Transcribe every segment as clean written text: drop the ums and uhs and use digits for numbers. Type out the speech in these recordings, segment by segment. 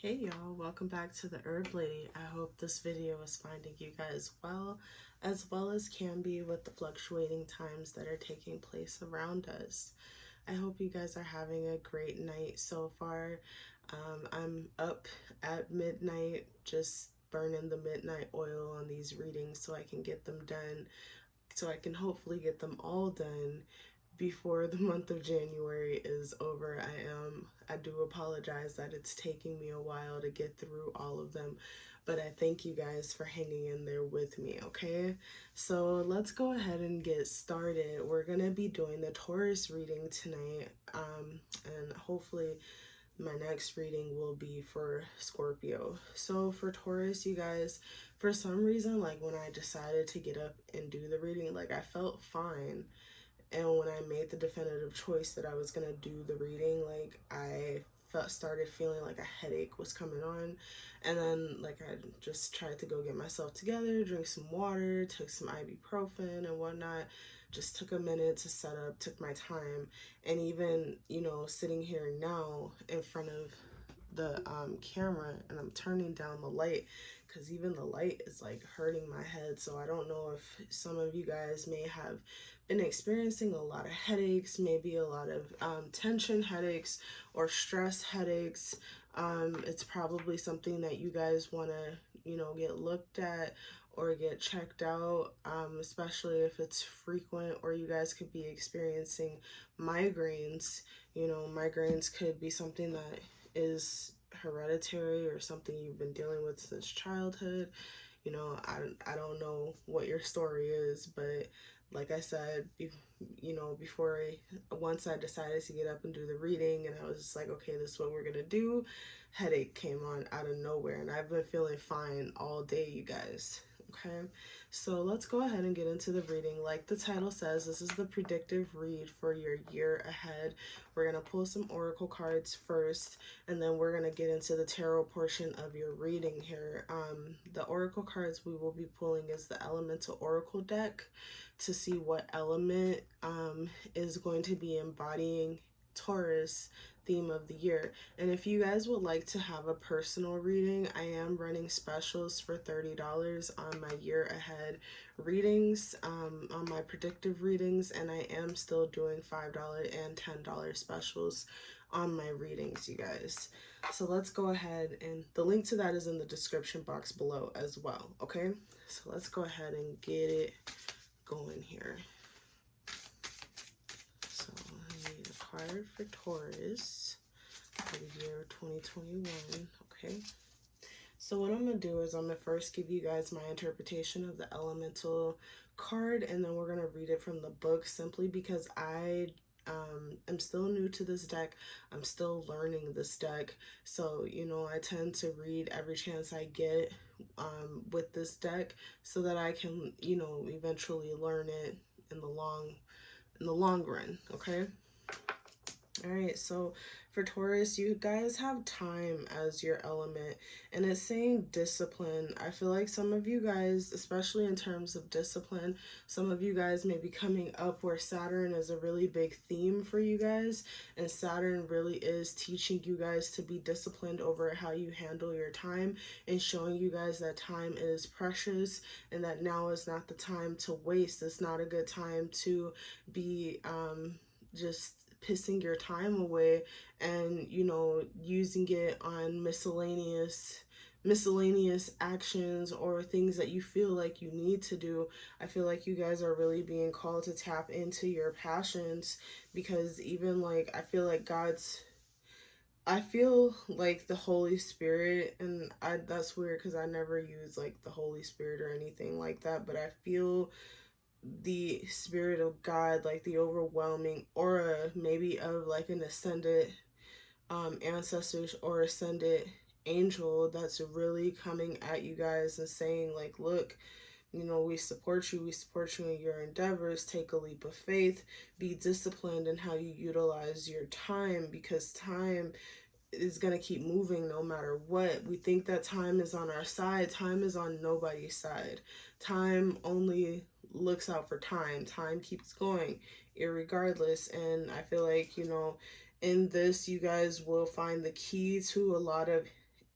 Hey y'all, welcome back to the Herb Lady. I hope this video is finding you guys well as can be with the fluctuating times that are taking place around us. I hope you guys are having a great night so far. I'm up at midnight just burning the midnight oil on these readings so I can get them done, so I can hopefully get them all done before the month of January is over. I do apologize that it's taking me a while to get through all of them, but I thank you guys for hanging in there with me, okay? So let's go ahead and get started. We're gonna be doing the Taurus reading tonight, and hopefully my next reading will be for Scorpio. So for Taurus, you guys, for some reason, like when I decided to get up and do the reading, like I felt fine. And when I made the definitive choice that I was gonna do the reading, like I started feeling like a headache was coming on, and then like I just tried to go get myself together, drink some water, took some ibuprofen and whatnot, just took a minute to set up, took my time, and even sitting here now in front of the camera and I'm turning down the light because even the light is like hurting my head. So I don't know if some of you guys may have been experiencing a lot of headaches, maybe a lot of tension headaches or stress headaches. It's probably something that you guys want to get looked at or get checked out, especially if it's frequent, or you guys could be experiencing migraines. Migraines could be something that is hereditary or something you've been dealing with since childhood. I don't know what your story is, but like I said, once I decided to get up and do the reading and I was just like, okay, this is what we're gonna do, headache came on out of nowhere and I've been feeling fine all day, you guys. Okay, so let's go ahead and get into the reading. Like the title says, this is the predictive read for your year ahead. We're going to pull some oracle cards first, and then we're going to get into the tarot portion of your reading here. The oracle cards we will be pulling is the elemental oracle deck to see what element is going to be embodying Taurus theme of the year. And if you guys would like to have a personal reading, I am running specials for $30 on my year ahead readings, on my predictive readings, and I am still doing $5 and $10 specials on my readings, you guys. So let's go ahead, and the link to that is in the description box below as well, okay? So let's go ahead and get it going here. So I need a card for Taurus for the year 2021, okay? So what I'm going to do is I'm going to first give you guys my interpretation of the elemental card, and then we're going to read it from the book, simply because I am still new to this deck. I'm still learning this deck. So, I tend to read every chance I get with this deck so that I can, eventually learn it in the long run, okay? All right, so for Taurus, you guys have time as your element, and it's saying discipline. I feel like some of you guys, especially in terms of discipline, some of you guys may be coming up where Saturn is a really big theme for you guys, and Saturn really is teaching you guys to be disciplined over how you handle your time and showing you guys that time is precious and that now is not the time to waste. It's not a good time to be just pissing your time away and using it on miscellaneous actions or things that you feel like you need to do. I feel like you guys are really being called to tap into your passions, because even like I feel like the Holy Spirit, and that's weird because I never use like the Holy Spirit or anything like that, but I feel the Spirit of God, like the overwhelming aura maybe of like an ascended ancestors or ascended angel that's really coming at you guys and saying like, look, we support you in your endeavors. Take a leap of faith, be disciplined in how you utilize your time, because time is going to keep moving no matter what. We think that time is on our side. Time is on nobody's side. Time only looks out for time. Time keeps going irregardless. And I feel like, in this, you guys will find the key to a lot of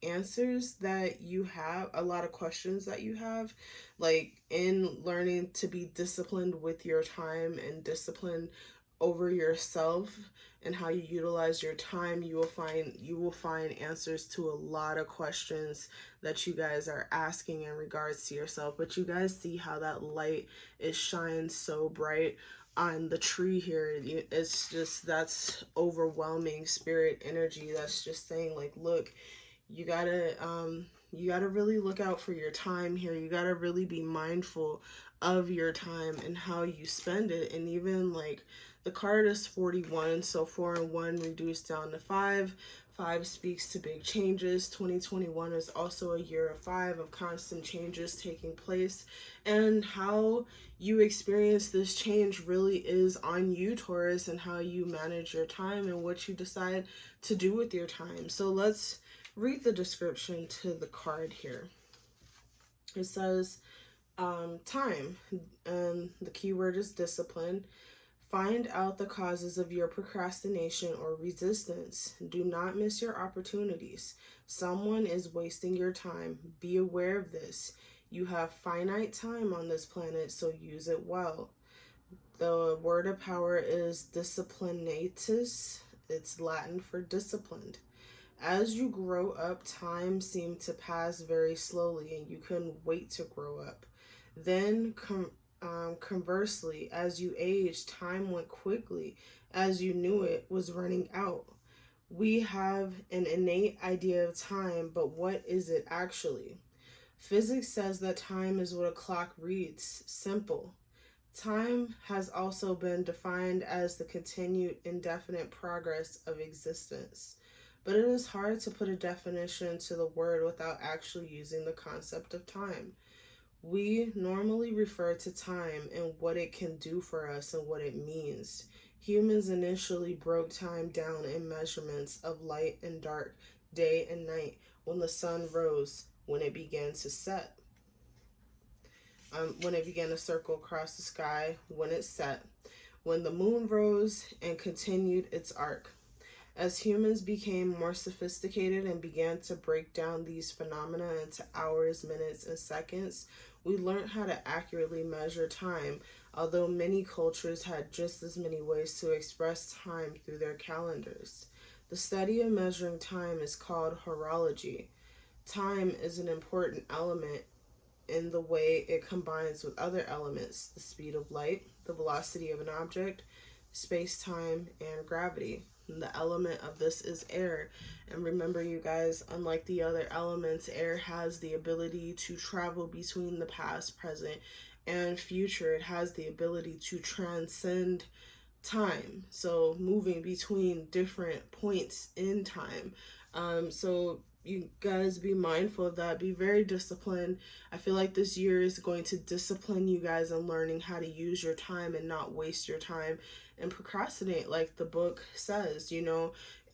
answers that you have, a lot of questions that you have, like in learning to be disciplined with your time and disciplined over yourself and how you utilize your time. You will find answers to a lot of questions that you guys are asking in regards to yourself. But you guys see how that light is shines so bright on the tree here. It's just, that's overwhelming spirit energy that's just saying, like, look, you gotta really look out for your time here. You gotta really be mindful of your time and how you spend it. And even like the card is 41, so 4 and 1 reduced down to 5. 5 speaks to big changes. 2021 is also a year of 5, of constant changes taking place, and how you experience this change really is on you, Taurus, and how you manage your time and what you decide to do with your time. So let's read the description to the card here. It says, time, and the keyword is discipline. Find out the causes of your procrastination or resistance. Do not miss your opportunities. Someone is wasting your time. Be aware of this. You have finite time on this planet, so use it well. The word of power is disciplinatus. It's Latin for disciplined. As you grow up, time seemed to pass very slowly and you couldn't wait to grow up. Then, conversely, as you aged, time went quickly as you knew it was running out. We have an innate idea of time, but what is it actually? Physics says that time is what a clock reads. Simple. Time has also been defined as the continued indefinite progress of existence. But it is hard to put a definition to the word without actually using the concept of time. We normally refer to time and what it can do for us and what it means. Humans initially broke time down in measurements of light and dark, day and night, when the sun rose, when it began to set, when it began to circle across the sky, when it set, when the moon rose and continued its arc. As humans became more sophisticated and began to break down these phenomena into hours, minutes, and seconds, we learned how to accurately measure time, although many cultures had just as many ways to express time through their calendars. The study of measuring time is called horology. Time is an important element in the way it combines with other elements: the speed of light, the velocity of an object, space-time, and gravity. And the element of this is air. And remember, you guys, unlike the other elements, air has the ability to travel between the past, present, and future. It has the ability to transcend time, so moving between different points in time. So you guys be mindful of that. Be very disciplined. I feel like this year is going to discipline you guys in learning how to use your time and not waste your time and procrastinate, like the book says.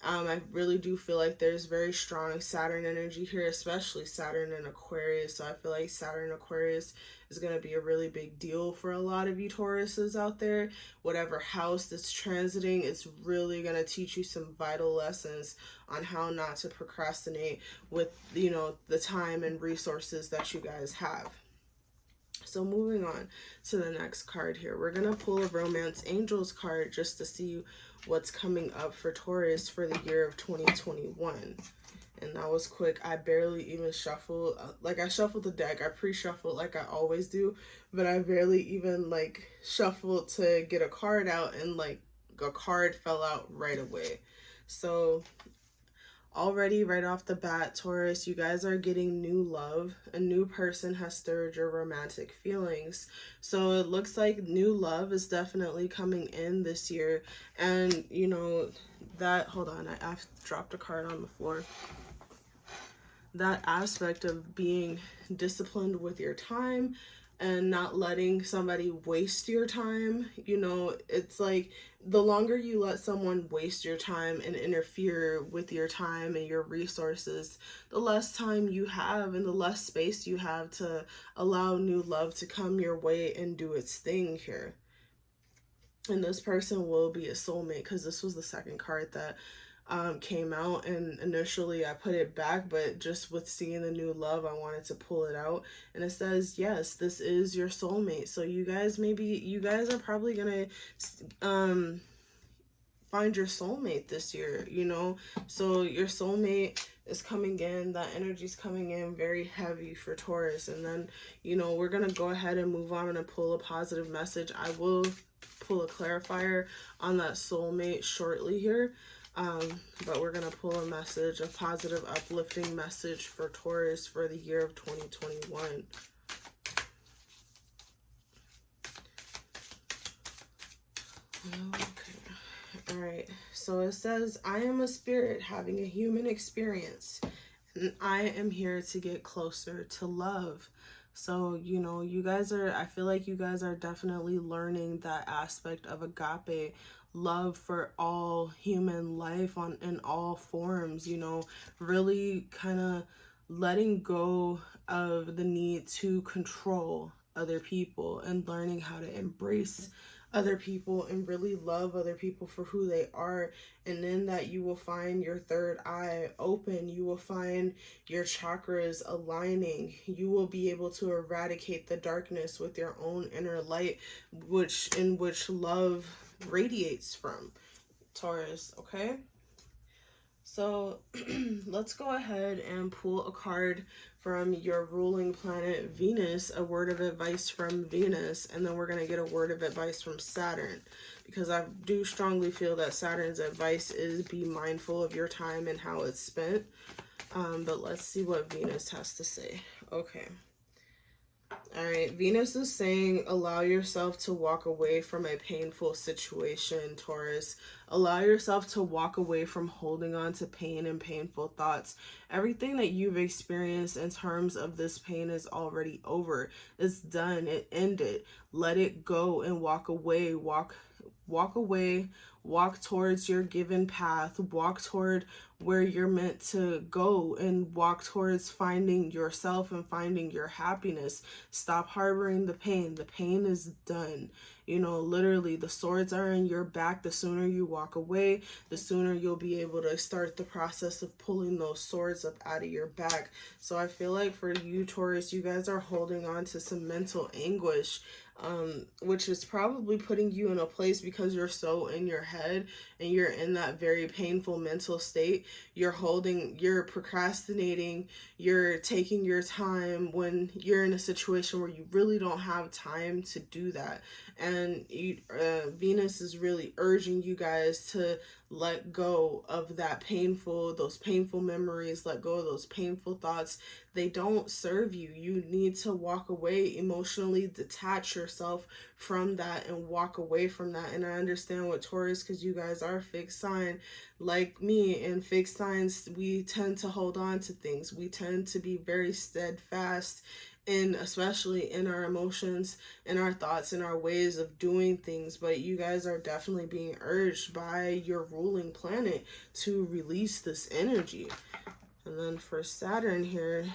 I really do feel like there's very strong Saturn energy here, especially Saturn in Aquarius. So I feel like Saturn Aquarius is going to be a really big deal for a lot of you Tauruses out there. Whatever house that's transiting, it's really going to teach you some vital lessons on how not to procrastinate with, the time and resources that you guys have. So moving on to the next card here, we're going to pull a Romance Angels card just to see what's coming up for Taurus for the year of 2021. And that was quick. I barely even shuffled. I shuffled the deck. I pre-shuffled like I always do, but I barely even shuffled to get a card out, and a card fell out right away. So already right off the bat, Taurus, you guys are getting new love. A new person has stirred your romantic feelings. So it looks like new love is definitely coming in this year. And hold on, I dropped a card on the floor. That aspect of being disciplined with your time and not letting somebody waste your time, it's like the longer you let someone waste your time and interfere with your time and your resources, the less time you have and the less space you have to allow new love to come your way and do its thing here. And this person will be a soulmate, because this was the second card that came out, and initially I put it back, but just with seeing the new love, I wanted to pull it out. And it says, yes, this is your soulmate. So you guys are probably gonna find your soulmate this year, you know. So your soulmate is coming in, that energy's coming in very heavy for Taurus. And then, you know, we're gonna go ahead and move on and pull a positive message. I will pull a clarifier on that soulmate shortly here, but we're gonna pull a message, a positive uplifting message for Taurus for the year of 2021. Okay. All right, so it says, I am a spirit having a human experience, and I am here to get closer to love. So, you know, I feel like you guys are definitely learning that aspect of agape love for all human life in all forms, you know, really kind of letting go of the need to control other people and learning how to embrace other people and really love other people for who they are. And in that, you will find your third eye open. You will find your chakras aligning. You will be able to eradicate the darkness with your own inner light, in which love radiates from, Taurus. Okay, so let's go ahead and pull a card from your ruling planet Venus, a word of advice from Venus, and then we're going to get a word of advice from Saturn, because I do strongly feel that Saturn's advice is be mindful of your time and how it's spent. But let's see what Venus has to say. Okay. All right, Venus is saying, allow yourself to walk away from a painful situation, Taurus. Allow yourself to walk away from holding on to pain and painful thoughts. Everything that you've experienced in terms of this pain is already over. It's done. It ended. Let it go and walk away. Walk away. Walk towards your given path. Walk toward where you're meant to go, and walk towards finding yourself and finding your happiness. Stop harboring the pain. The pain is done. You know, literally, the swords are in your back. The sooner you walk away, the sooner you'll be able to start the process of pulling those swords up out of your back. So I feel like for you, Taurus, you guys are holding on to some mental anguish, which is probably putting you in a place, because you're so in your head and you're in that very painful mental state. You're procrastinating, you're taking your time when you're in a situation where you really don't have time to do that. And Venus is really urging you guys to let go of those painful memories, let go of those painful thoughts. They don't serve you. You need to walk away, emotionally detach yourself from that and walk away from that. And I understand what Taurus, because you guys are fixed sign like me, and fixed signs, we tend to hold on to things. We tend to be very steadfast, especially in our emotions, in our thoughts, in our ways of doing things. But you guys are definitely being urged by your ruling planet to release this energy. And then for Saturn here,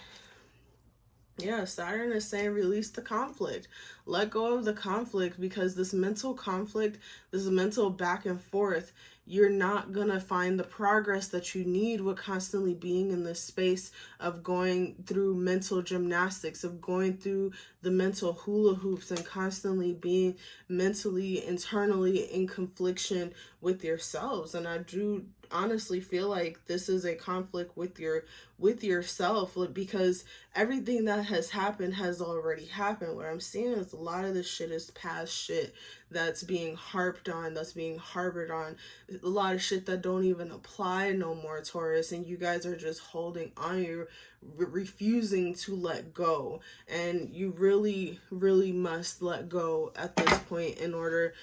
yeah, Saturn is saying release the conflict. Let go of the conflict, because this mental conflict, this mental back and forth, you're not going to find the progress that you need with constantly being in this space of going through mental gymnastics, of going through the mental hula hoops, and constantly being mentally, internally in confliction with yourselves. And I do honestly feel like this is a conflict with yourself, because everything that has happened has already happened. What I'm seeing is a lot of this shit is past shit that's being harped on, that's being harbored on, a lot of shit that don't even apply no more, Taurus. And you guys are just holding on, you're refusing to let go. And you really, really must let go at this point in order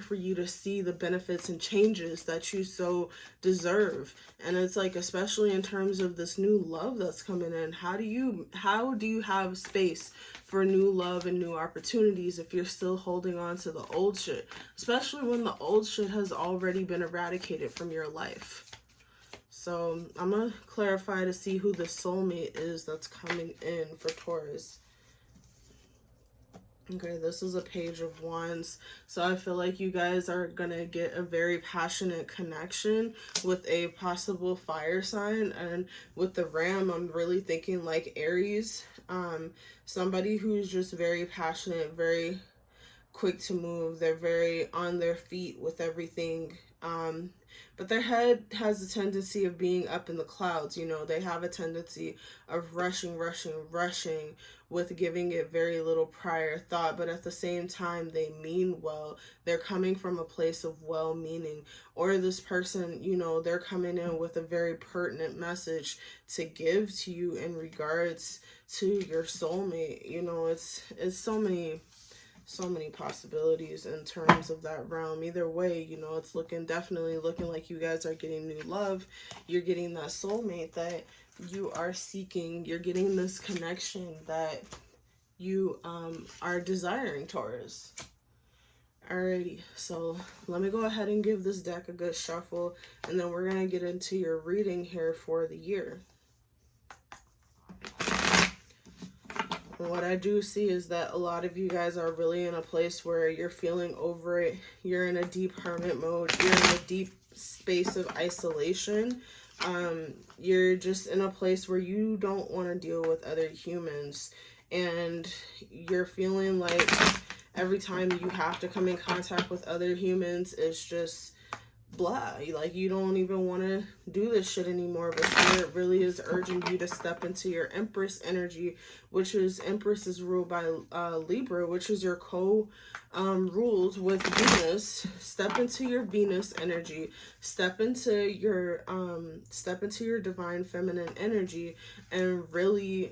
for you to see the benefits and changes that you so deserve. And it's like, especially in terms of this new love that's coming in, how do you have space for new love and new opportunities if you're still holding on to the old shit, especially when the old shit has already been eradicated from your life? So I'm going to clarify to see who the soulmate is that's coming in for Taurus. Okay, this is a Page of Wands. So I feel like you guys are going to get a very passionate connection with a possible fire sign. And with the Ram, I'm really thinking like Aries. Somebody who's just very passionate, very quick to move. They're very on their feet with everything. But their head has a tendency of being up in the clouds. You know, they have a tendency of rushing with giving it very little prior thought. But at the same time, they mean well. They're coming from a place of well meaning. Or this person, you know, they're coming in with a very pertinent message to give to you in regards to your soulmate. You know, it's so many possibilities in terms of that realm. Either way, you know, it's definitely looking like you guys are getting new love. You're getting that soulmate that you are seeking. You're getting this connection that you are desiring, Taurus. Alrighty, so let me go ahead and give this deck a good shuffle, and then we're going to get into your reading here for the year. What I do see is that a lot of you guys are really in a place where you're feeling over it. You're in a deep hermit mode. You're in a deep space of isolation. You're just in a place where you don't want to deal with other humans. And you're feeling like every time you have to come in contact with other humans, it's just blah. Like, you don't even want to do this shit anymore. But Spirit really is urging you to step into your Empress energy, which is, Empress is ruled by Libra, which is your ruled with Venus. Step into your Venus energy. Step into your divine feminine energy, and really,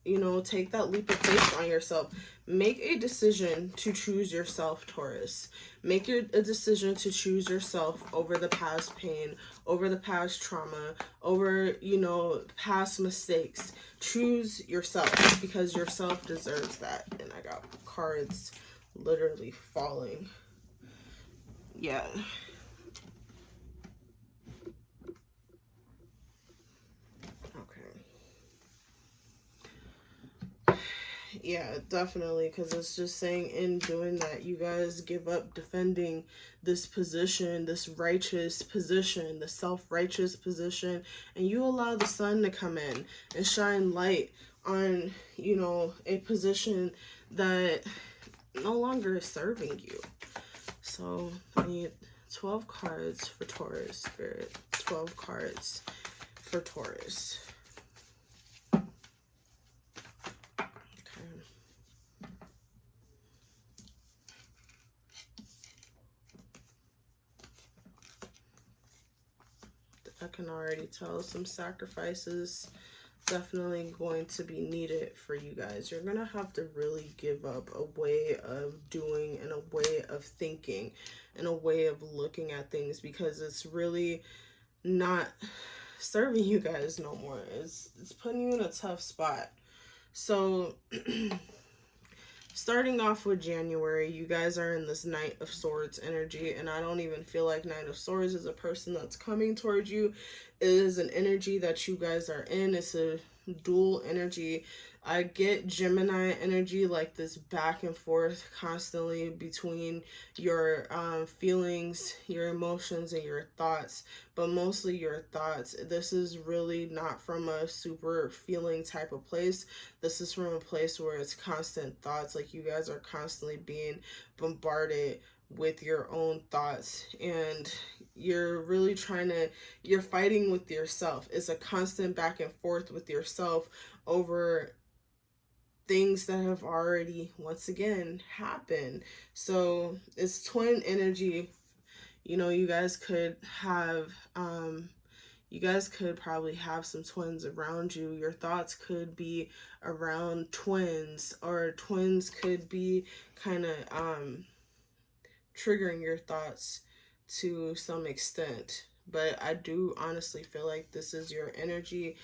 you know, take that leap of faith on yourself. Make a decision to choose yourself, Taurus. Make a decision to choose yourself over the past pain, over the past trauma, over, you know, past mistakes. Choose yourself, because yourself deserves that. And I got cards literally falling. Yeah. Yeah, definitely, because it's just saying in doing that, you guys give up defending this position, this righteous position, the self-righteous position, and you allow the sun to come in and shine light on, you know, a position that no longer is serving you. So I need 12 cards for Taurus, Spirit. 12 cards for Taurus. I can already tell some sacrifices definitely going to be needed for you guys. You're going to have to really give up a way of doing and a way of thinking and a way of looking at things, because it's really not serving you guys no more. It's putting you in a tough spot. So starting off with January, you guys are in this Knight of Swords energy, and I don't even feel like Knight of Swords is a person that's coming towards you. It is an energy that you guys are in. It's a dual energy. I get Gemini energy, like this back and forth constantly between your feelings, your emotions, and your thoughts, but mostly your thoughts. This is really not from a super feeling type of place. This is from a place where it's constant thoughts. Like, you guys are constantly being bombarded with your own thoughts, and you're really you're fighting with yourself. It's a constant back and forth with yourself over things that have already, once again, happened. So it's twin energy. You know, you guys could probably have some twins around you. Your thoughts could be around twins, or twins could be kind of triggering your thoughts to some extent. But I do honestly feel like this is your energy.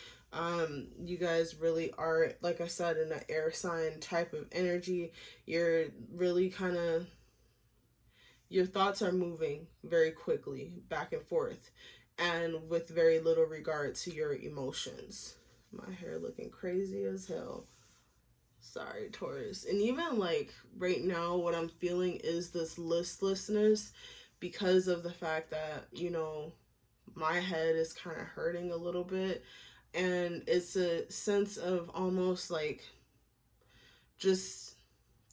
You guys really are, like I said, in an air sign type of energy. You're really your thoughts are moving very quickly back and forth, and with very little regard to your emotions. My hair looking crazy as hell. Sorry, Taurus. And even like right now, what I'm feeling is this listlessness because of the fact that, you know, my head is kind of hurting a little bit. And it's a sense of almost like just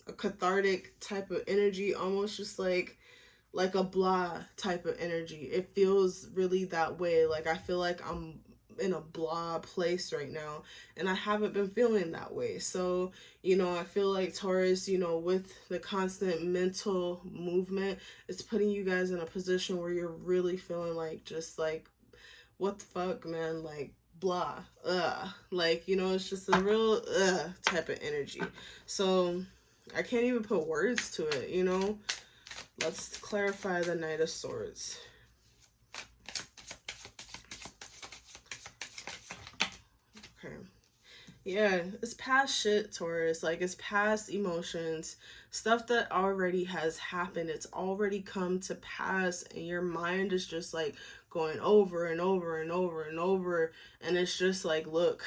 a cathartic type of energy, almost just like a blah type of energy. It feels really that way. Like I feel like I'm in a blah place right now, and I haven't been feeling that way. So, you know, I feel like Taurus, you know, with the constant mental movement, it's putting you guys in a position where you're really feeling like just like, what the fuck, man? Like, blah, like, you know, it's just a real type of energy. So I can't even put words to it, you know. Let's clarify the Knight of Swords. Okay. Yeah, it's past shit, Taurus. Like, it's past emotions. Stuff that already has happened. It's already come to pass. And your mind is just, like, going over and over and over and over. And it's just like, look,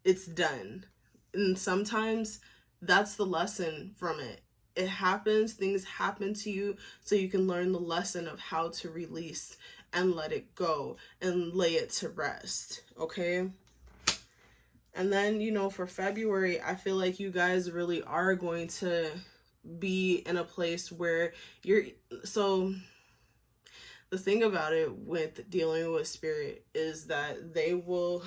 it's done. And sometimes that's the lesson from it. It happens, things happen to you, so you can learn the lesson of how to release and let it go and lay it to rest, okay? And then, you know, for February, I feel like you guys really are going to be in a place where you're, so the thing about it with dealing with spirit is that they will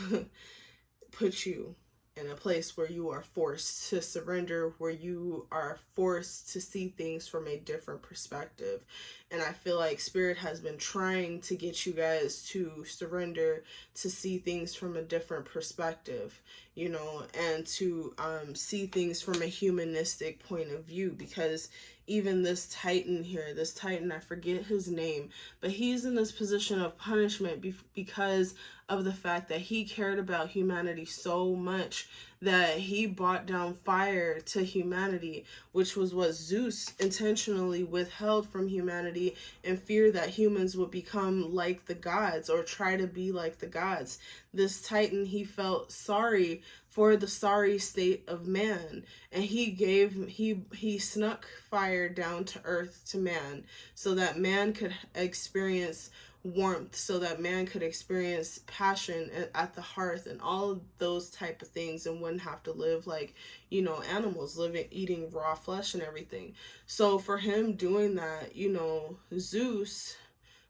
put you in a place where you are forced to surrender, where you are forced to see things from a different perspective. And I feel like Spirit has been trying to get you guys to surrender, to see things from a different perspective, you know, and to see things from a humanistic point of view. Because even this Titan here, this Titan, I forget his name, but he's in this position of punishment because of the fact that he cared about humanity so much that he brought down fire to humanity, which was what Zeus intentionally withheld from humanity in fear that humans would become like the gods or try to be like the gods. This Titan, he felt sorry for the sorry state of man, and he snuck fire down to earth to man so that man could experience warmth, so that man could experience passion at the hearth and all of those type of things, and wouldn't have to live like, you know, animals, living eating raw flesh and everything. So for him doing that, you know, Zeus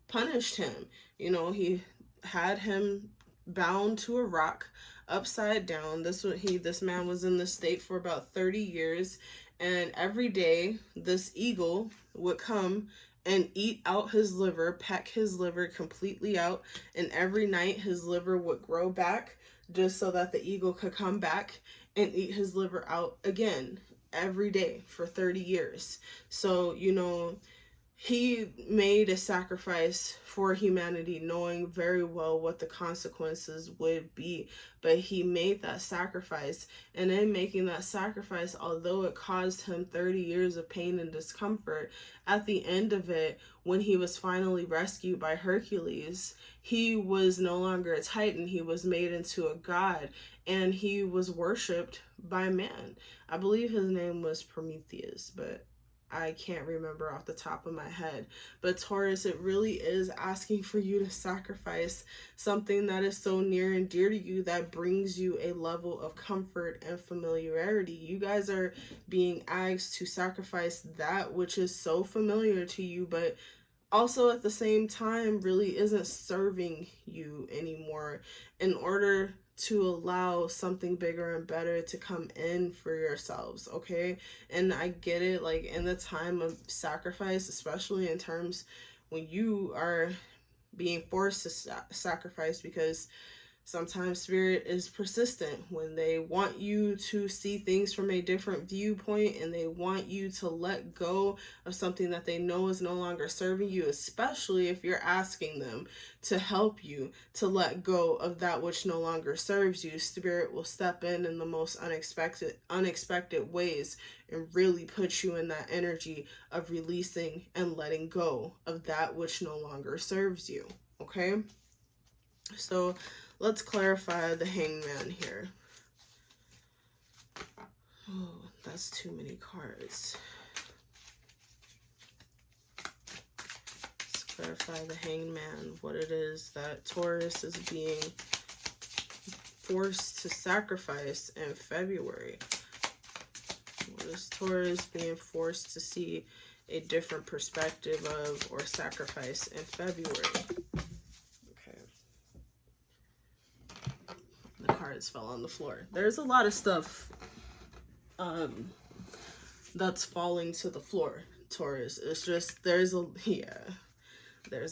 punished him. You know, he had him bound to a rock upside down. This man was in this state for about 30 years, and every day this eagle would come and eat out his liver, peck his liver completely out, and every night his liver would grow back just so that the eagle could come back and eat his liver out again every day for 30 years. So, you know, he made a sacrifice for humanity, knowing very well what the consequences would be. But he made that sacrifice. And in making that sacrifice, although it caused him 30 years of pain and discomfort, at the end of it, when he was finally rescued by Hercules, he was no longer a Titan. He was made into a god, and he was worshipped by man. I believe his name was Prometheus, but I can't remember off the top of my head. But Taurus, it really is asking for you to sacrifice something that is so near and dear to you, that brings you a level of comfort and familiarity. You guys are being asked to sacrifice that which is so familiar to you, but also at the same time really isn't serving you anymore, in order to allow something bigger and better to come in for yourselves, okay? And I get it, like in the time of sacrifice, especially in terms when you are being forced to sacrifice, because sometimes Spirit is persistent when they want you to see things from a different viewpoint, and they want you to let go of something that they know is no longer serving you, especially if you're asking them to help you to let go of that which no longer serves you. Spirit will step in the most unexpected ways and really put you in that energy of releasing and letting go of that which no longer serves you, okay? So let's clarify the Hangman here. Oh, that's too many cards. Let's clarify the Hanged Man, what it is that Taurus is being forced to sacrifice in February. What is Taurus being forced to see a different perspective of or sacrifice in February? Okay. The cards fell on the floor. There's a lot of stuff that's falling to the floor, Taurus. It's just, there's a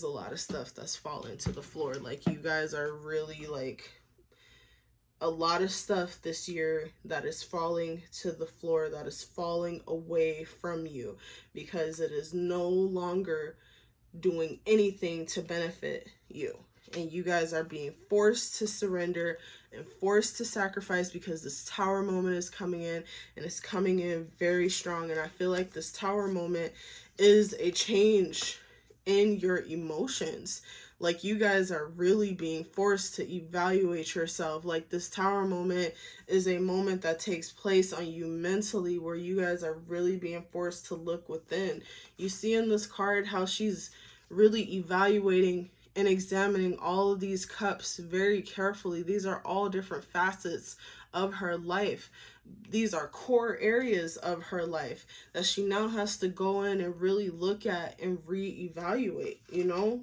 lot of stuff that's falling to the floor. Like, you guys are really, like, a lot of stuff this year that is falling to the floor, that is falling away from you, because it is no longer doing anything to benefit you. And you guys are being forced to surrender and forced to sacrifice, because this Tower moment is coming in, and it's coming in very strong. And I feel like this Tower moment is a change in your emotions. Like, you guys are really being forced to evaluate yourself. Like, this Tower moment is a moment that takes place on you mentally, where you guys are really being forced to look within. You see in this card how she's really evaluating and examining all of these cups very carefully. These are all different facets of her life. These are core areas of her life that she now has to go in and really look at and reevaluate, you know,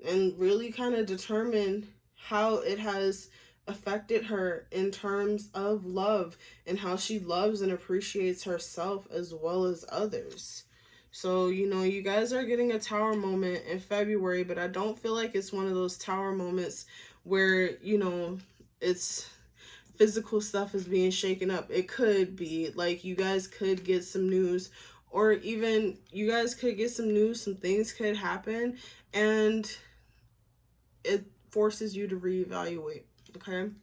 and really kind of determine how it has affected her in terms of love, and how she loves and appreciates herself as well as others. So, you know, you guys are getting a Tower moment in February, but I don't feel like it's one of those Tower moments where, you know, it's physical stuff is being shaken up. It could be like you guys could get some news, or even you guys could get some news, some things could happen, and it forces you to reevaluate. Okay, and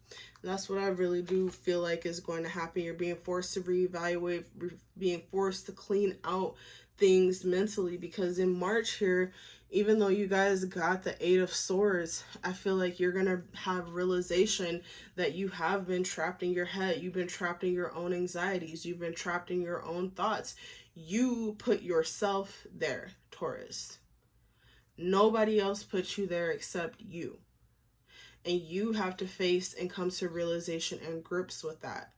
that's what I really do feel like is going to happen. You're being forced to reevaluate, being forced to clean out things mentally, because in March here, even though you guys got the 8 of Swords, I feel like you're gonna have realization that you have been trapped in your head. You've been trapped in your own anxieties. You've been trapped in your own thoughts. You put yourself there, Taurus. Nobody else put you there except you. And you have to face and come to realization and grips with that.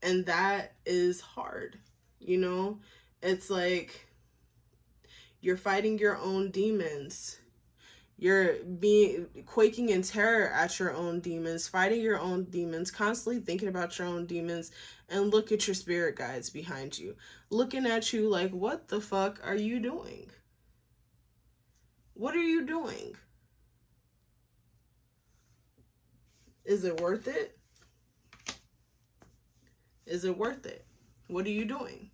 And that is hard, you know? It's like you're fighting your own demons. You're being quaking in terror at your own demons, fighting your own demons, constantly thinking about your own demons, and look at your spirit guides behind you, looking at you like, what the fuck are you doing? What are you doing? Is it worth it? Is it worth it? What are you doing?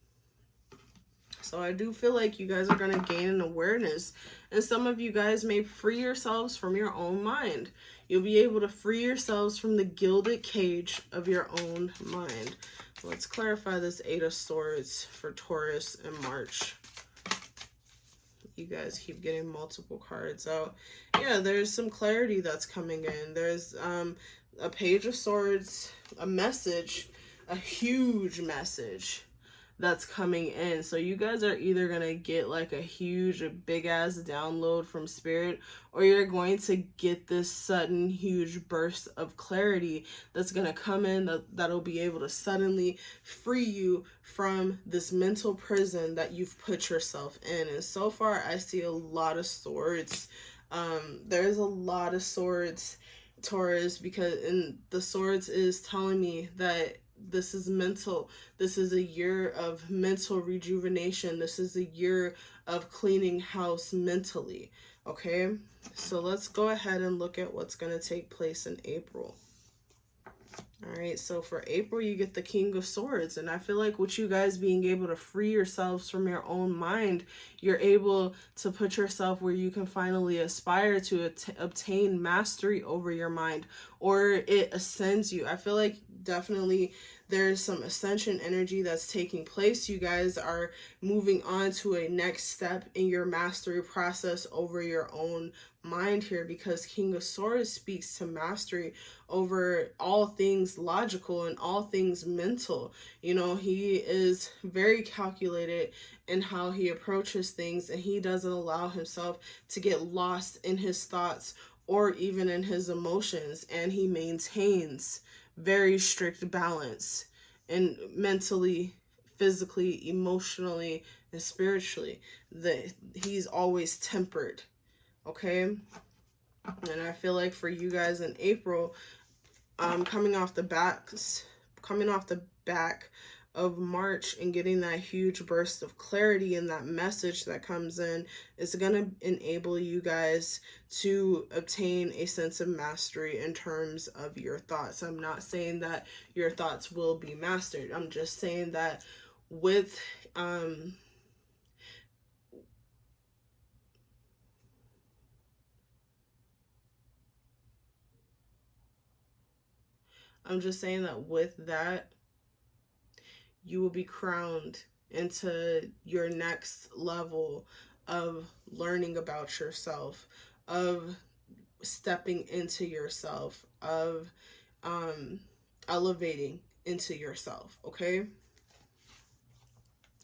So I do feel like you guys are going to gain an awareness, and some of you guys may free yourselves from your own mind. You'll be able to free yourselves from the gilded cage of your own mind. Let's clarify this 8 of Swords for Taurus in March. You guys keep getting multiple cards out. Yeah, there's some clarity that's coming in. There's a Page of Swords, a message, a huge message that's coming in. So you guys are either gonna get like a huge, a big ass download from spirit, or you're going to get this sudden huge burst of clarity that's gonna come in, that'll be able to suddenly free you from this mental prison that you've put yourself in. And so far I see a lot of swords. There's a lot of swords, Taurus, because in the swords is telling me that this is mental. This is a year of mental rejuvenation. This is a year of cleaning house mentally. Okay, so let's go ahead and look at what's going to take place in April. All right, so for April, you get the King of Swords. And I feel like with you guys being able to free yourselves from your own mind, you're able to put yourself where you can finally aspire to obtain mastery over your mind, or it ascends you. I feel like definitely there's some ascension energy that's taking place. You guys are moving on to a next step in your mastery process over your own mind here, because King of Swords speaks to mastery over all things logical and all things mental. You know, he is very calculated in how he approaches things, and he doesn't allow himself to get lost in his thoughts or even in his emotions, and he maintains very strict balance, and mentally, physically, emotionally, and spiritually. That he's always tempered. Okay, and I feel like for you guys in April, coming off the back of March and getting that huge burst of clarity, and that message that comes in is going to enable you guys to obtain a sense of mastery in terms of your thoughts. I'm not saying that your thoughts will be mastered. I'm just saying that with I'm just saying that with that, you will be crowned into your next level of learning about yourself, of stepping into yourself, of elevating into yourself, okay?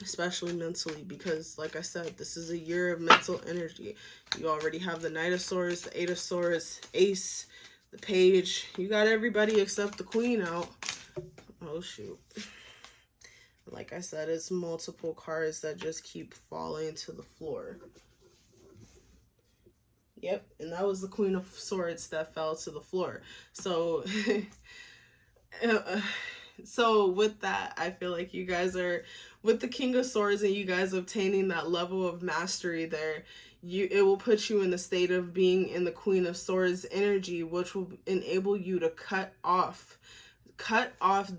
Especially mentally, because like I said, this is a year of mental energy. You already have the Knight of Swords, the Eight of Swords, Ace, the Page. You got everybody except the Queen out. Oh shoot. Like I said, it's multiple cards that just keep falling to the floor. Yep, and that was the Queen of Swords that fell to the floor. So, so with that, I feel like you guys are, with the King of Swords and you guys obtaining that level of mastery there, it will put you in the state of being in the Queen of Swords energy, which will enable you to cut off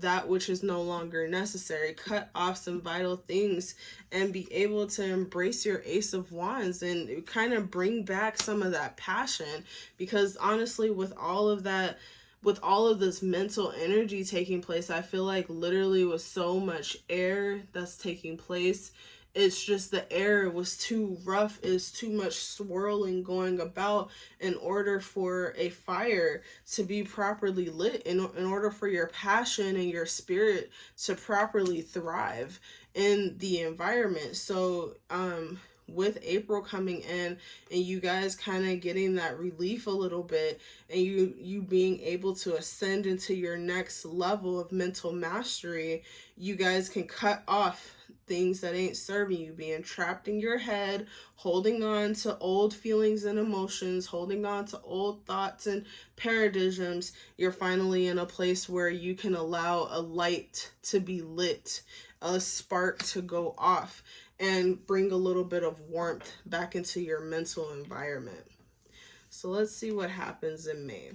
that which is no longer necessary, cut off some vital things, and be able to embrace your Ace of Wands and kind of bring back some of that passion. Because honestly, with all of this mental energy taking place, I feel like literally with so much air that's taking place, it's just the air was too rough, is too much swirling going about in order for a fire to be properly lit, in order for your passion and your spirit to properly thrive in the environment. So with April coming in and you guys kind of getting that relief a little bit, and you being able to ascend into your next level of mental mastery, you guys can cut off things that ain't serving you, being trapped in your head, holding on to old feelings and emotions, holding on to old thoughts and paradigms. You're finally in a place where you can allow a light to be lit, a spark to go off, and bring a little bit of warmth back into your mental environment. So let's see what happens in May.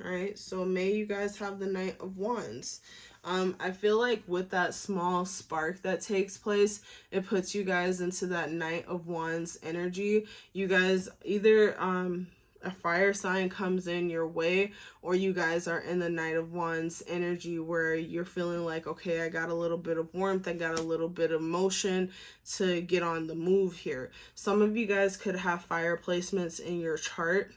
All right, so May, you guys have the Knight of Wands. I feel like with that small spark that takes place, it puts you guys into that Knight of Wands energy. You guys either a fire sign comes in your way, or you guys are in the Knight of Wands energy where you're feeling like, okay, I got a little bit of warmth, I got a little bit of motion to get on the move here. Some of you guys could have fire placements in your chart.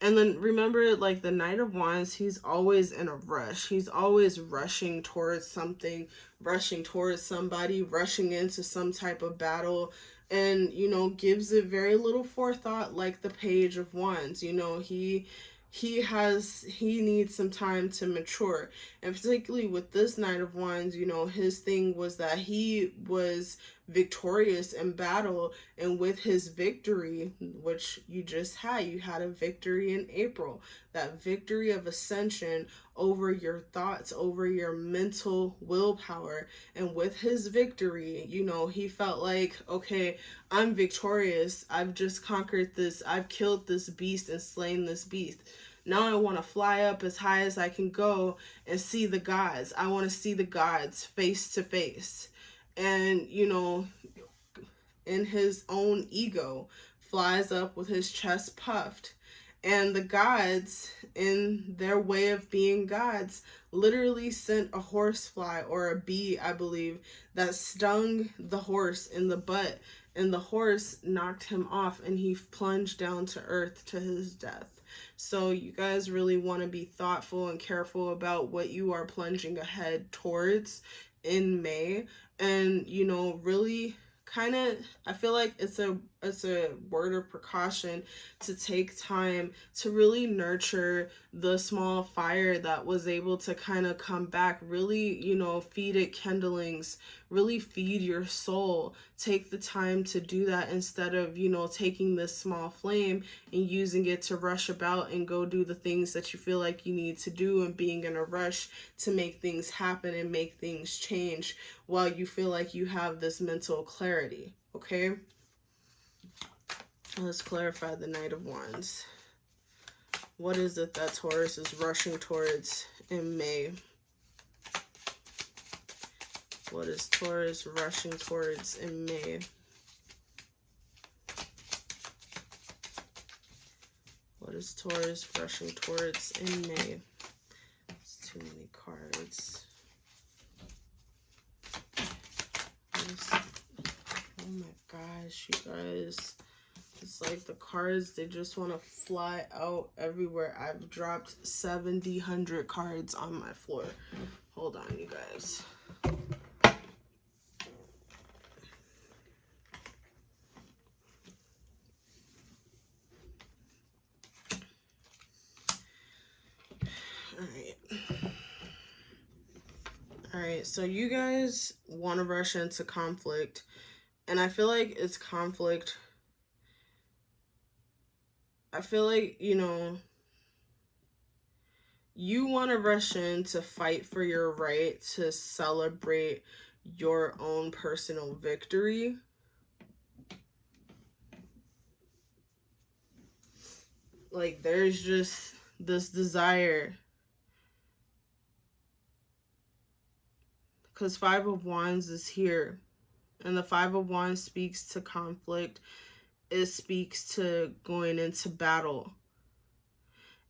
And then remember, like the Knight of Wands, he's always in a rush. He's always rushing towards something, rushing towards somebody, rushing into some type of battle, and, you know, gives it very little forethought, like the Page of Wands. You know, he needs some time to mature. And particularly with this Knight of Wands, you know, his thing was that he was victorious in battle, and with his victory, which you just had, you had a victory in April, that victory of ascension over your thoughts, over your mental willpower. And with his victory, you know, he felt like, okay, I'm victorious, I've just conquered this, I've killed this beast and slain this beast. Now I want to fly up as high as I can go and see the gods. I want to see the gods face to face. And, you know, in his own ego, flies up with his chest puffed And the gods, in their way of being gods, literally sent a horsefly or a bee, I believe, that stung the horse in the butt, and the horse knocked him off and he plunged down to earth to his death. So you guys really want to be thoughtful and careful about what you are plunging ahead towards in May. And, you know, really kind of, I feel like it's a word of precaution to take time to really nurture the small fire that was able to kind of come back. Really, you know, feed it kindlings, really feed your soul. Take the time to do that instead of, you know, taking this small flame and using it to rush about and go do the things that you feel like you need to do, and being in a rush to make things happen and make things change while you feel like you have this mental clarity. Okay, let's clarify the Knight of Wands. What is it that Taurus is rushing towards in May? What is Taurus rushing towards in May? What is Taurus rushing towards in May? It's too many cards. Oh my gosh, you guys. It's like the cards, they just want to fly out everywhere. I've dropped 100 cards on my floor. Hold on, you guys. Alright, so you guys want to rush into conflict. And I feel like it's conflict. I feel like, you know, you want to rush in to fight for your right to celebrate your own personal victory. Like, there's just this desire. Because Five of Wands is here. And the Five of Wands speaks to conflict. It speaks to going into battle.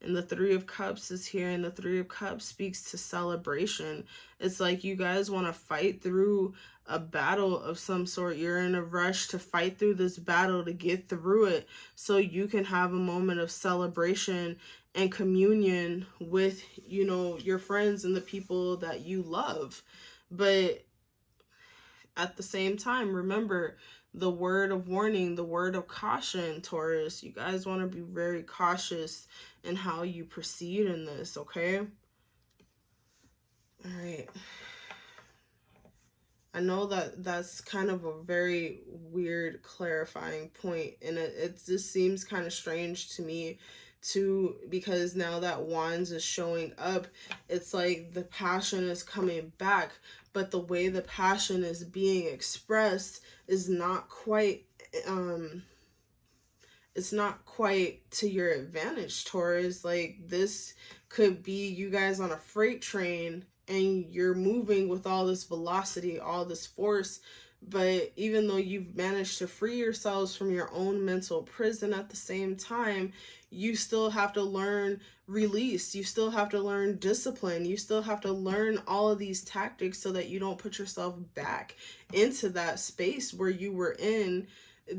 And the Three of Cups is here, and the Three of Cups speaks to celebration. It's like you guys want to fight through a battle of some sort. You're in a rush to fight through this battle to get through it so you can have a moment of celebration and communion with, you know, your friends and the people that you love. But at the same time, remember the word of warning, the word of caution, Taurus. You guys want to be very cautious in how you proceed in this, okay? All right. I know that that's kind of a very weird clarifying point, and it just seems kind of strange to me too, because now that Wands is showing up, it's like the passion is coming back, but the way the passion is being expressed is not quite it's not quite to your advantage, Taurus. Like, this could be you guys on a freight train and you're moving with all this velocity, all this force, but even though you've managed to free yourselves from your own mental prison, at the same time, you still have to learn release. You still have to learn discipline. You still have to learn all of these tactics so that you don't put yourself back into that space where you were in,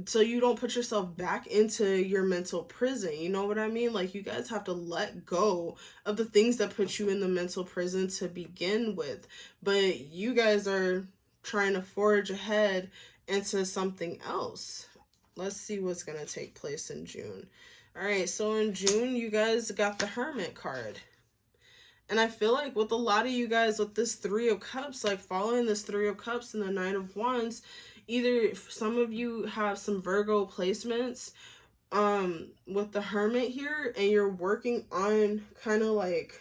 so you don't put yourself back into your mental prison. You know what I mean? Like, you guys have to let go of the things that put you in the mental prison to begin with. But you guys are trying to forge ahead into something else. Let's see what's going to take place in June. All right, so in June, you guys got the Hermit card. And I feel like with a lot of you guys with this Three of Cups, like following this Three of Cups and the Nine of Wands, either some of you have some Virgo placements with the Hermit here, and you're working on kind of like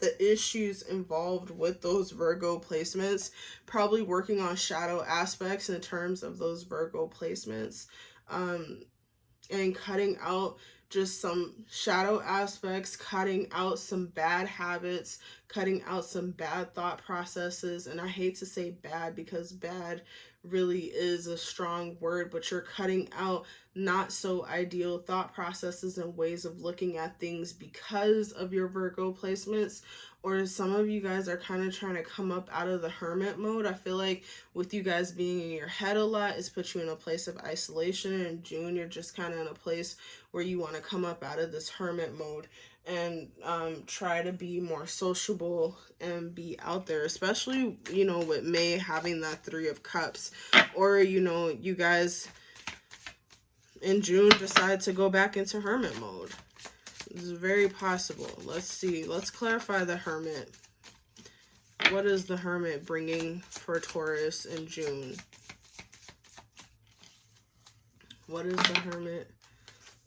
the issues involved with those Virgo placements, probably working on shadow aspects in terms of those Virgo placements, and cutting out just some shadow aspects, cutting out some bad habits, cutting out some bad thought processes. And I hate to say bad because bad really is a strong word, but you're cutting out not so ideal thought processes and ways of looking at things because of your Virgo placements. Or some of you guys are kind of trying to come up out of the hermit mode. I feel like with you guys being in your head a lot, it's put you in a place of isolation. In June, you're just kind of in a place where you want to come up out of this hermit mode and try to be more sociable and be out there, especially, you know, with May having that 3 of Cups. Or, you know, you guys in June decide to go back into hermit mode. This is very possible. Let's see. Let's clarify the Hermit. What is the Hermit bringing for Taurus in June? What is the Hermit?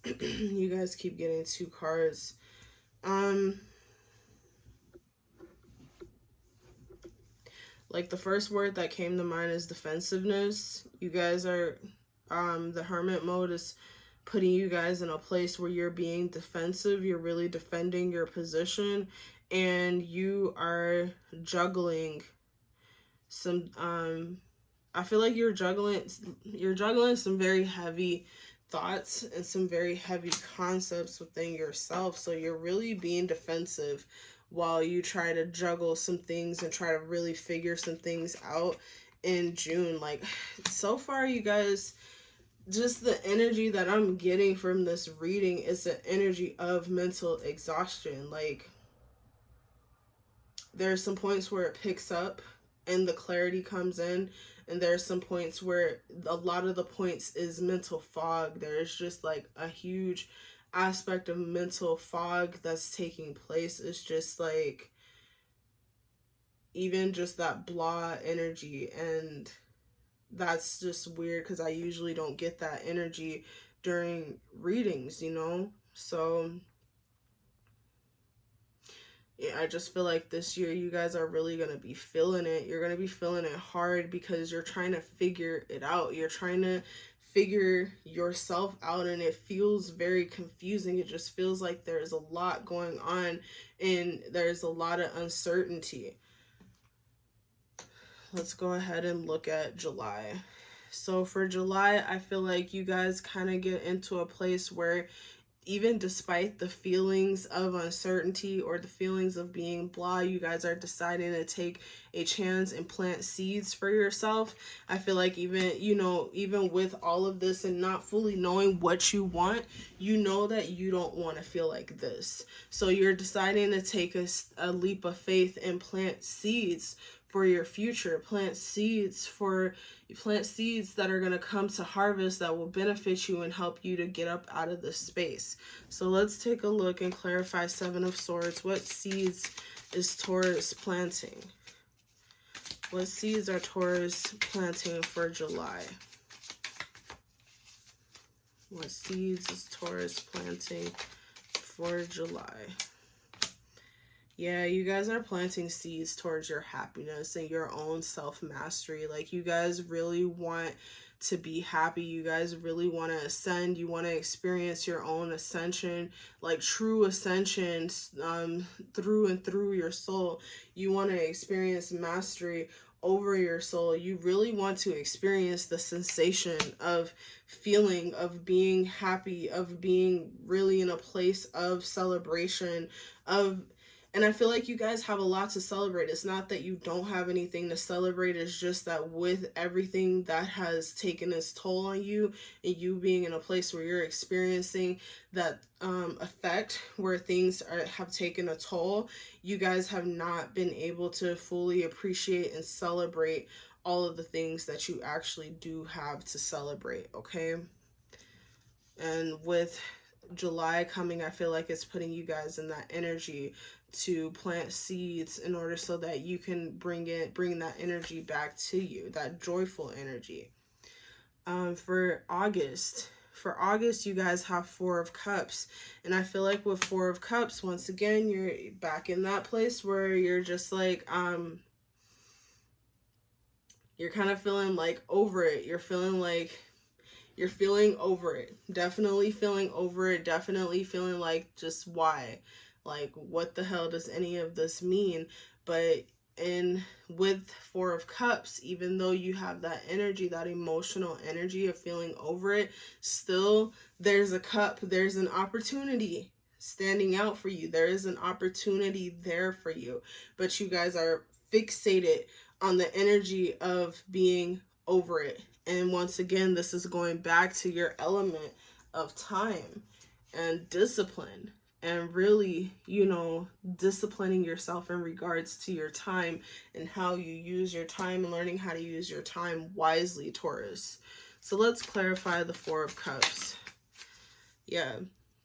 You guys keep getting 2 cards. Like the first word that came to mind is defensiveness. You guys are, the Hermit mode is putting you guys in a place where you're being defensive. You're really defending your position, and you are juggling some, I feel like you're juggling some very heavy thoughts and some very heavy concepts within yourself. So you're really being defensive while you try to juggle some things and try to really figure some things out in June. Like, so far, you guys, just the energy that I'm getting from this reading is the energy of mental exhaustion. Like, there's some points where it picks up and the clarity comes in, and there's some points where a lot of the points is mental fog. There's just like a huge aspect of mental fog that's taking place. It's just like, even just that blah energy, and that's just weird because I usually don't get that energy during readings, you know? So yeah, I just feel like this year you guys are really going to be feeling it. You're going to be feeling it hard because you're trying to figure it out. You're trying to figure yourself out, and it feels very confusing. It just feels like there's a lot going on and there's a lot of uncertainty. Let's go ahead and look at July. So for July, I feel like you guys kind of get into a place where even despite the feelings of uncertainty or the feelings of being blah, you guys are deciding to take a chance and plant seeds for yourself. I feel like even, you know, even with all of this and not fully knowing what you want, you know that you don't want to feel like this. So you're deciding to take a leap of faith and plant seeds for your future. Plant seeds that are going to come to harvest that will benefit you and help you to get up out of this space. So let's take a look and clarify 7 of Swords. What seeds is Taurus planting? What seeds are Taurus planting for July? What seeds is Taurus planting for July? Yeah, you guys are planting seeds towards your happiness and your own self-mastery. Like, you guys really want to be happy. You guys really want to ascend. You want to experience your own ascension, like true ascension, through and through your soul. You want to experience mastery over your soul. You really want to experience the sensation of feeling, of being happy, of being really in a place of celebration, and I feel like you guys have a lot to celebrate. It's not that you don't have anything to celebrate. It's just that with everything that has taken its toll on you, and you being in a place where you're experiencing that effect, where things have taken a toll, you guys have not been able to fully appreciate and celebrate all of the things that you actually do have to celebrate, okay? And with July coming, I feel like it's putting you guys in that energy to plant seeds in order so that you can bring that energy back to you, that joyful energy. For August, you guys have 4 of Cups, and I feel like with 4 of Cups, once again, you're back in that place where you're just like, you're kind of feeling like over it. You're feeling over it. Definitely feeling over it. Definitely feeling like, just why? Like, what the hell does any of this mean? But And with Four of Cups, even though you have that energy, that emotional energy of feeling over it, still there's a cup, there's an opportunity standing out for you. There is an opportunity there for you, but you guys are fixated on the energy of being over it. And once again, this is going back to your element of time and discipline, and really, disciplining yourself in regards to your time and how you use your time, and learning how to use your time wisely, Taurus. So let's clarify the Four of Cups. Yeah,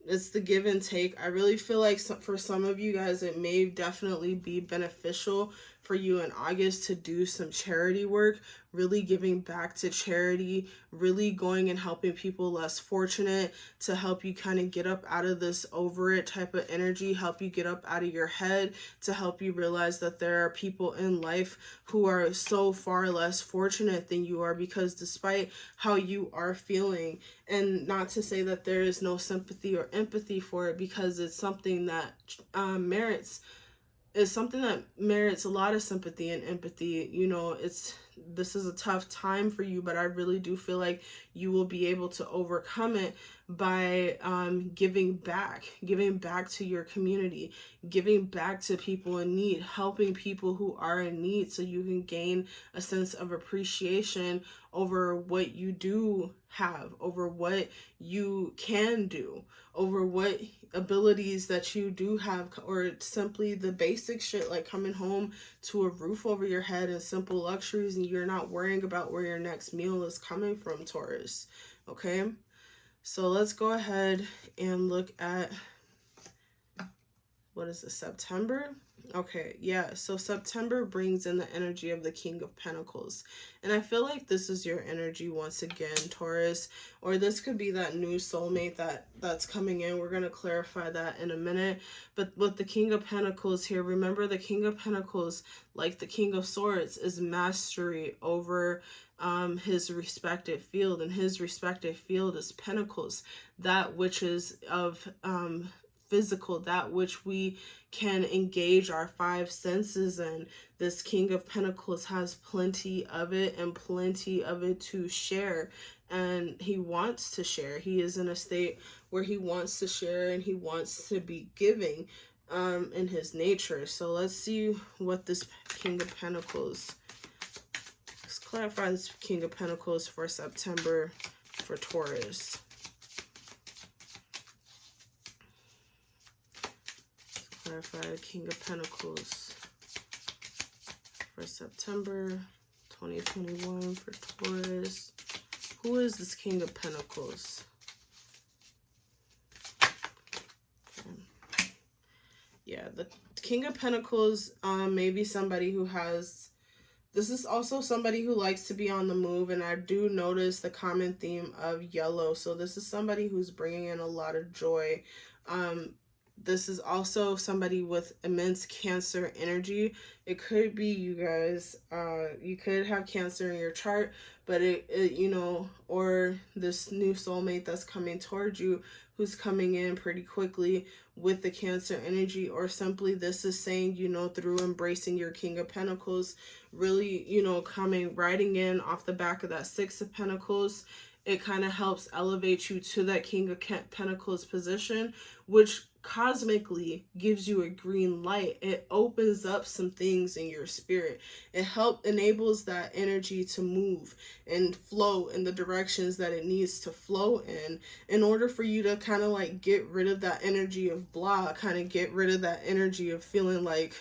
it's the give and take. I really feel like for some of you guys, it may definitely be beneficial for you in August to do some charity work, really giving back to charity, really going and helping people less fortunate, to help you kind of get up out of this over it type of energy, help you get up out of your head, to help you realize that there are people in life who are so far less fortunate than you are, because despite how you are feeling, and not to say that there is no sympathy or empathy for it, because it's something that merits a lot of sympathy and empathy. This is a tough time for you, but I really do feel like you will be able to overcome it by giving back to your community, giving back to people in need, helping people who are in need, so you can gain a sense of appreciation over what you do have, over what you can do, over what abilities that you do have, or simply the basic shit like coming home to a roof over your head and simple luxuries, and you're not worrying about where your next meal is coming from, Taurus. Okay, so let's go ahead and look at, what is this, September? Okay, yeah, so September brings in the energy of the King of Pentacles. And I feel like this is your energy once again, Taurus. Or this could be that new soulmate that's coming in. We're going to clarify that in a minute. But with the King of Pentacles here, remember the King of Pentacles, like the King of Swords, is mastery over his respective field. And his respective field is Pentacles, that which is of physical, that which we can engage our five senses in. This King of Pentacles has plenty of it, and plenty of it to share, and he wants to share. He is in a state where he wants to share, and he wants to be giving in his nature. So let's see what this King of Pentacles, let's clarify this King of Pentacles for September for Taurus. Clarify King of Pentacles for September 2021 for Taurus. Who is this King of Pentacles? Okay. Yeah, the King of Pentacles may be somebody who has, this is also somebody who likes to be on the move, and I do notice the common theme of yellow. So this is somebody who's bringing in a lot of joy. This is also somebody with immense Cancer energy. It could be you guys, you could have Cancer in your chart, but or this new soulmate that's coming towards you, who's coming in pretty quickly with the Cancer energy, or simply this is saying, through embracing your King of Pentacles, really, riding in off the back of that Six of Pentacles, it kind of helps elevate you to that King of Pentacles position, which cosmically gives you a green light. It opens up some things in your spirit. It enables that energy to move and flow in the directions that it needs to flow in order for you to kind of like get rid of that energy of blah, kind of get rid of that energy of feeling like,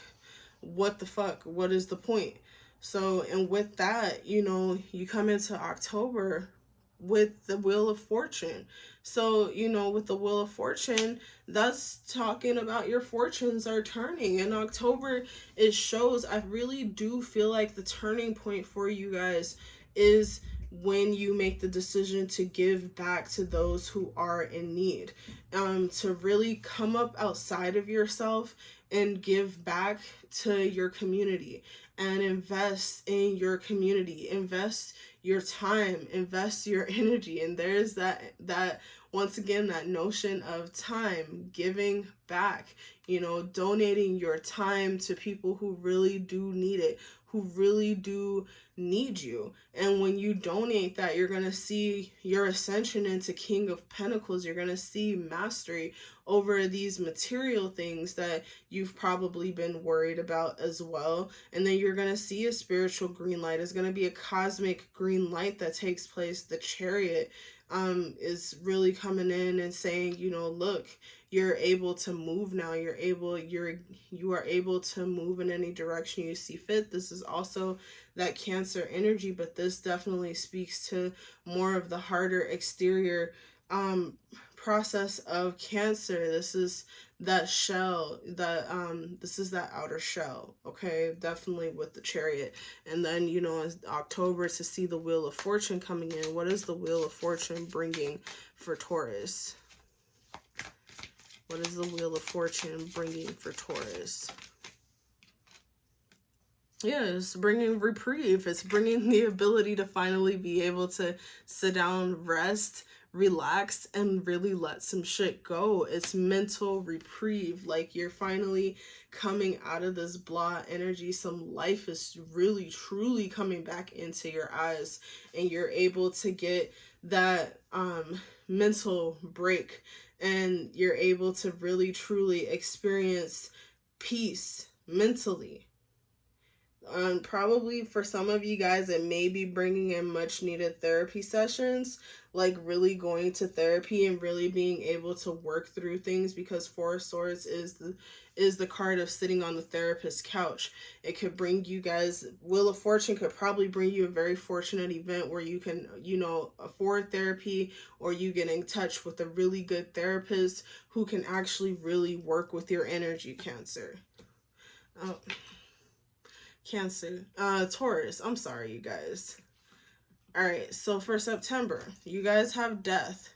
what the fuck, what is the point? So, and with that, you come into October with the Wheel of Fortune. So, with the Wheel of Fortune, that's talking about your fortunes are turning. In October, it shows, I really do feel like the turning point for you guys is when you make the decision to give back to those who are in need, to really come up outside of yourself and give back to your community and invest in your community, invest your time, invest your energy. And there's that once again, that notion of time, giving back, you know, donating your time to people who really do need it, who really do need you. And when you donate that, you're going to see your ascension into King of Pentacles. You're going to see mastery over these material things that you've probably been worried about as well. And then you're going to see a spiritual green light. It's going to be a cosmic green light that takes place. The Chariot is really coming in and saying, you know, look, you're able to move now. You are able to move in any direction you see fit. This is also that Cancer energy, but this definitely speaks to more of the harder exterior process of Cancer. This is that shell, that this is that outer shell, okay? Definitely with the Chariot. And then, you know, in October, to see the Wheel of Fortune coming in. What is the Wheel of Fortune bringing for Taurus? What is the Wheel of Fortune bringing for Taurus? Yeah, it's bringing reprieve. It's bringing the ability to finally be able to sit down, rest, relax, and really let some shit go. It's mental reprieve. Like, you're finally coming out of this blah energy. Some life is really, truly coming back into your eyes, and you're able to get that mental break, and you're able to really, truly experience peace mentally. Probably for some of you guys, it may be bringing in much needed therapy sessions, like really going to therapy and really being able to work through things, because Four of Swords is the card of sitting on the therapist's couch. It could bring you guys, Wheel of Fortune could probably bring you a very fortunate event where you can, you know, afford therapy, or you get in touch with a really good therapist who can actually really work with your energy, Cancer. Taurus, I'm sorry, you guys. All right, so for September, you guys have Death.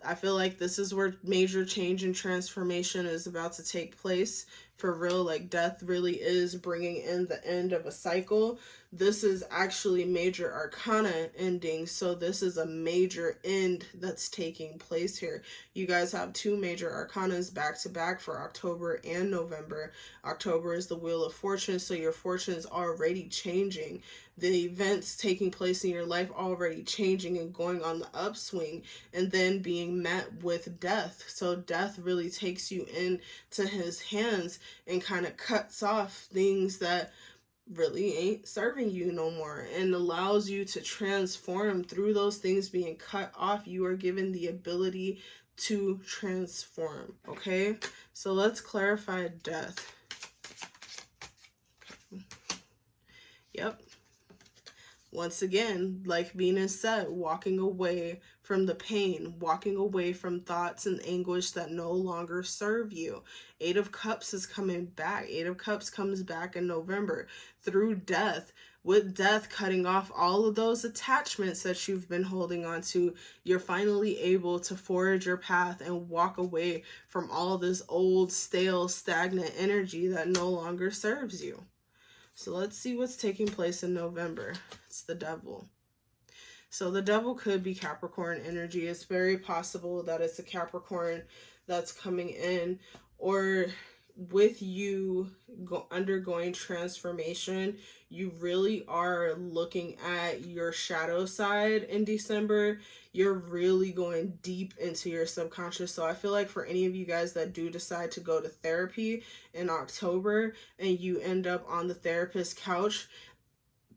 I feel like this is where major change and transformation is about to take place for real. Like, Death really is bringing in the end of a cycle. This is actually major arcana ending, so this is a major end that's taking place here. You guys have two major arcanas back to back for October and November. October is the Wheel of Fortune, so your fortune is already changing. The events taking place in your life already changing and going on the upswing, and then being met with Death. So Death really takes you into his hands and kind of cuts off things that really ain't serving you no more, and allows you to transform through those things being cut off. You are given the ability to transform. Okay, so let's clarify Death. Yep. Once again, like Venus said, walking away from the pain, walking away from thoughts and anguish that no longer serve you. Eight of Cups is coming back. Eight of Cups comes back in November through Death. With Death cutting off all of those attachments that you've been holding on to, you're finally able to forge your path and walk away from all this old, stale, stagnant energy that no longer serves you. So let's see what's taking place in November. It's the Devil. So the Devil could be Capricorn energy. It's very possible that it's a Capricorn that's coming in, or with you undergoing transformation, you really are looking at your shadow side in December. You're really going deep into your subconscious. So I feel like for any of you guys that do decide to go to therapy in October and you end up on the therapist's couch,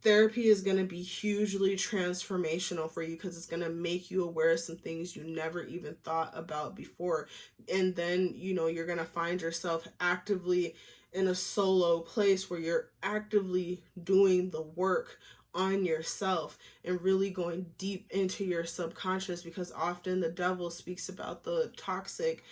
therapy is going to be hugely transformational for you, because it's going to make you aware of some things you never even thought about before. And then, you know, you're going to find yourself actively in a solo place where you're actively doing the work on yourself and really going deep into your subconscious, because often the Devil speaks about the toxic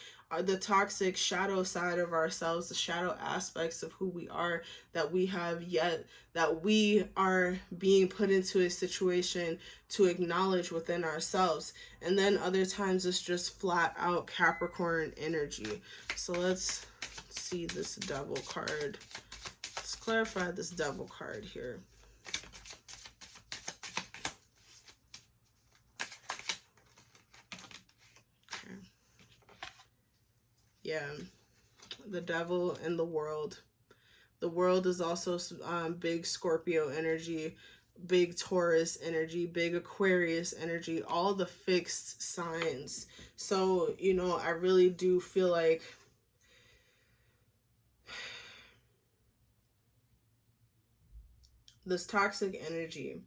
shadow side of ourselves, the shadow aspects of who we are that we have yet, that we are being put into a situation to acknowledge within ourselves. And then other times it's just flat out Capricorn energy. So let's see this Devil card. Let's clarify this Devil card here. Yeah, the devil and the world. The world is also big Scorpio energy, big Taurus energy, big Aquarius energy, all the fixed signs. So, you know, I really do feel like this toxic energy,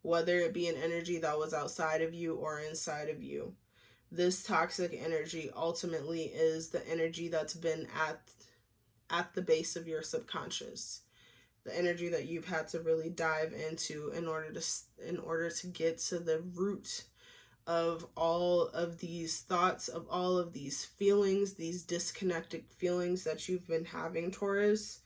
whether it be an energy that was outside of you or inside of you, this toxic energy ultimately is the energy that's been at the base of your subconscious, the energy that you've had to really dive into in order to get to the root of all of these thoughts, of all of these feelings, these disconnected feelings that you've been having, Taurus.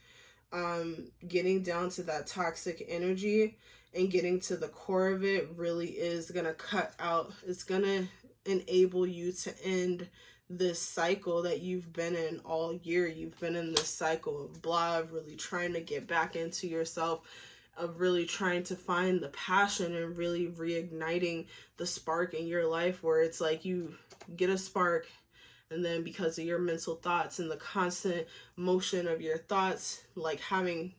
Getting down to that toxic energy and getting to the core of it really is gonna cut out, it's gonna enable you to end this cycle that you've been in all year. You've been in this cycle of blah, of really trying to get back into yourself, of really trying to find the passion and really reigniting the spark in your life, where it's like you get a spark, and then because of your mental thoughts and the constant motion of your thoughts, like having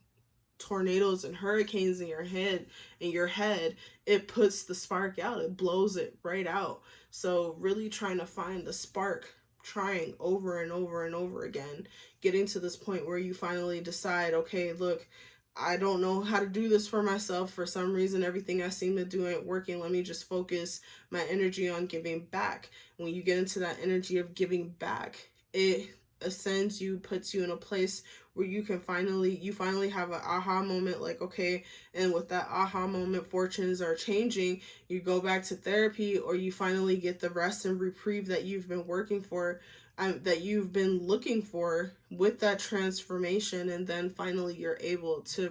tornadoes and hurricanes in your head, it puts the spark out, it blows it right out. So really trying to find the spark, trying over and over and over again, getting to this point where you finally decide, okay, look, I don't know how to do this for myself. For some reason, everything I seem to do ain't working. Let me just focus my energy on giving back. When you get into that energy of giving back, it ascends you, puts you in a place where you finally have an aha moment, like, okay, and with that aha moment, fortunes are changing. You go back to therapy, or you finally get the rest and reprieve that you've been working for, that you've been looking for with that transformation, and then finally you're able to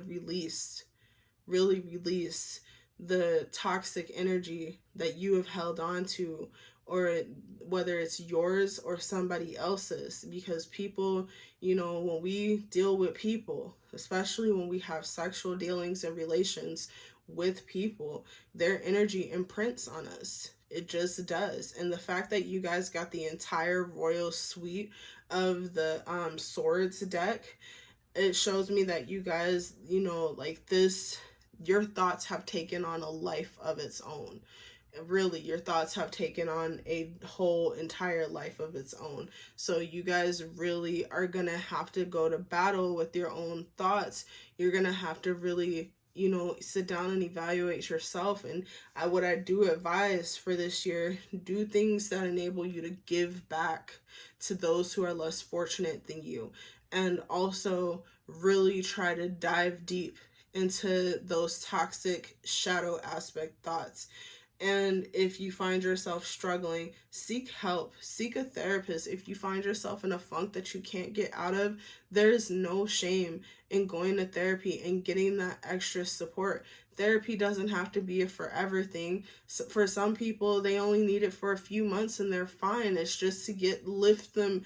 really release the toxic energy that you have held on to, or whether it's yours or somebody else's. Because people, you know, when we deal with people, especially when we have sexual dealings and relations with people, their energy imprints on us. It just does. And the fact that you guys got the entire royal suite of the swords deck, it shows me that you guys, you know, like this, your thoughts have taken on a life of its own. Really, your thoughts have taken on a whole entire life of its own. So you guys really are gonna have to go to battle with your own thoughts. You're gonna have to really, you know, sit down and evaluate yourself. And what I do advise for this year, do things that enable you to give back to those who are less fortunate than you. And also really try to dive deep into those toxic shadow aspect thoughts. And if you find yourself struggling, seek help, seek a therapist. If you find yourself in a funk that you can't get out of, there's no shame in going to therapy and getting that extra support. Therapy doesn't have to be a forever thing. So for some people, they only need it for a few months and they're fine. It's just to lift them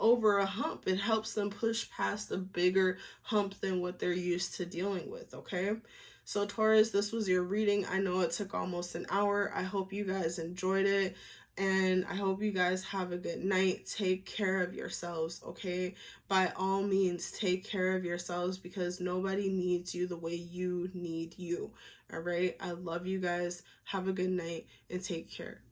over a hump. It helps them push past a bigger hump than what they're used to dealing with, okay? So Taurus, this was your reading. I know it took almost an hour. I hope you guys enjoyed it, and I hope you guys have a good night. Take care of yourselves, okay? By all means, take care of yourselves, because nobody needs you the way you need you, all right? I love you guys. Have a good night and take care.